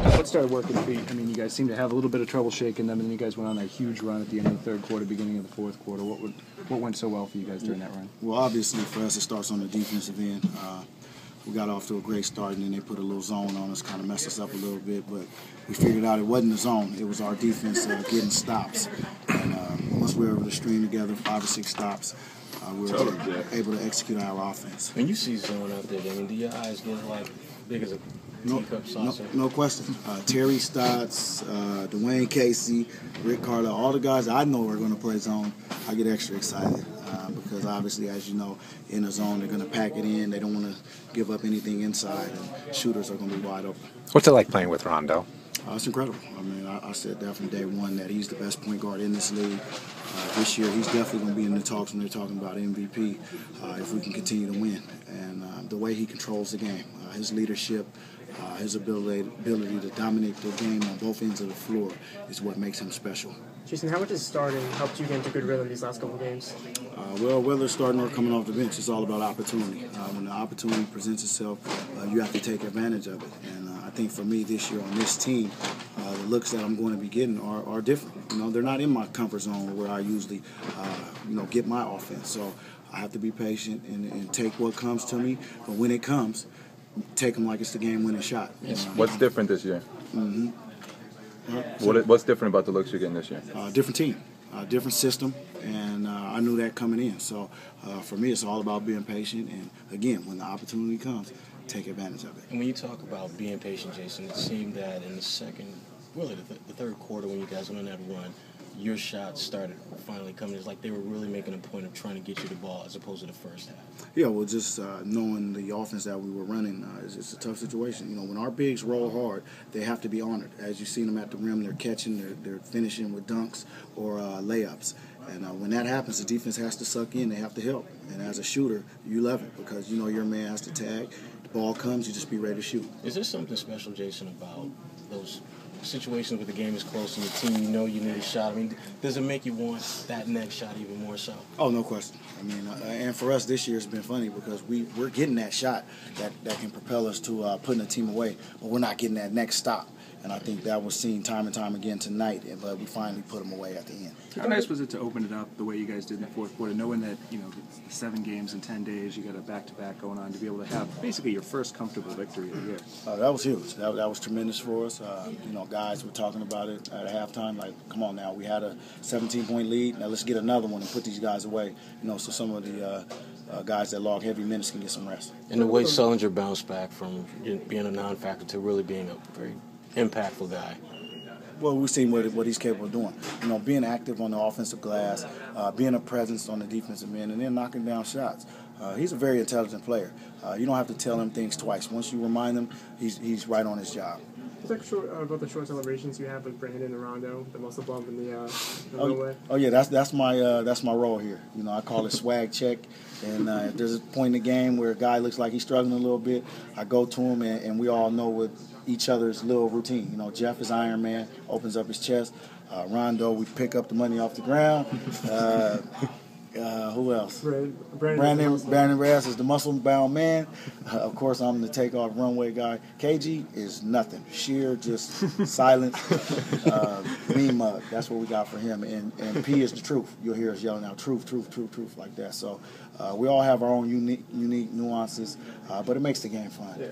What started working for you? I mean, you guys seem to have a little bit of trouble shaking them, and then you guys went on that huge run at the end of the third quarter, beginning of the fourth quarter. What went so well for you guys during that run? Well, obviously for us, it starts on the defensive end. We got off to a great start, and then they put a little zone on us, kind of messed us up a little bit. But we figured out it wasn't the zone; it was our defense getting stops. And once we were able to string together 5 or 6 stops, we were able to execute our offense. When you see zone out there, I mean, do your eyes get like big as a teacup saucer? No question. Terry Stotts, Dwayne Casey, Rick Carlisle, all the guys I know are going to play zone. I get extra excited because obviously, as you know, in a zone they're going to pack it in. They don't want to give up anything inside, and shooters are going to be wide open. What's it like playing with Rondo? It's incredible. I mean, I said that from day one that he's the best point guard in this league. This year, he's definitely going to be in the talks when they're talking about MVP if we can continue to win. And the way he controls the game, his leadership, his ability to dominate the game on both ends of the floor is what makes him special. Jason, how much has starting helped you get into good rhythm these last couple of games? Well, whether starting or coming off the bench, it's all about opportunity. When the opportunity presents itself, you have to take advantage of it. And I think for me this year on this team, the looks that I'm going to be getting are different. You know, they're not in my comfort zone where I usually, get my offense. So I have to be patient and take what comes to me. But when it comes, take them like it's the game-winning shot. What's different this year? Mm-hmm. What's different about the looks you're getting this year? Different team, different system, and I knew that coming in. So for me, it's all about being patient. And again, when the opportunity comes, take advantage of it. And when you talk about being patient, Jason, it seemed that in the third quarter when you guys went on that run, your shots started finally coming. It's like they were really making a point of trying to get you the ball as opposed to the first half. Yeah, well, just knowing the offense that we were running, it's a tough situation. You know, when our bigs roll hard, they have to be honored. As you've seen them at the rim, they're catching, they're finishing with dunks or layups. And when that happens, the defense has to suck in. They have to help. And as a shooter, you love it because you know your man has to tag. The ball comes, you just be ready to shoot. Is there something special, Jason, about those situations where the game is close and the team you know you need a shot? I mean, does it make you want that next shot even more so? Oh, no question. I mean, and for us this year it's been funny because we're getting that shot that can propel us to putting a team away, but we're not getting that next stop. And I think that was seen time and time again tonight, but we finally put them away at the end. How nice was it to open it up the way you guys did in the fourth quarter, knowing that, 7 games in 10 days, you got a back-to-back going on, to be able to have basically your first comfortable victory of the year? That was huge. That was tremendous for us. Guys were talking about it at halftime, like, come on now, we had a 17-point lead, now let's get another one and put these guys away, so some of the guys that log heavy minutes can get some rest. And the way Sullinger bounced back from being a non-factor to really being a very impactful guy. Well, we've seen what he's capable of doing. Being active on the offensive glass, being a presence on the defensive end, and then knocking down shots. He's a very intelligent player. You don't have to tell him things twice. Once you remind him, he's right on his job. Talk about the short celebrations you have with Brandon and Rondo, the muscle bump in the runway. Oh yeah, that's my role here. I call it swag check. And if there's a point in the game where a guy looks like he's struggling a little bit, I go to him, and we all know what each other's little routine. Jeff is Iron Man, opens up his chest. Rondo, we pick up the money off the ground. Who else? Brandon Reyes is the muscle-bound man. Of course, I'm the takeoff runway guy. KG is nothing. Sheer, just silent, mean mug. That's what we got for him. And P is the truth. You'll hear us yelling out, truth, truth, truth, truth, like that. So we all have our own unique nuances, but it makes the game fun. Yeah.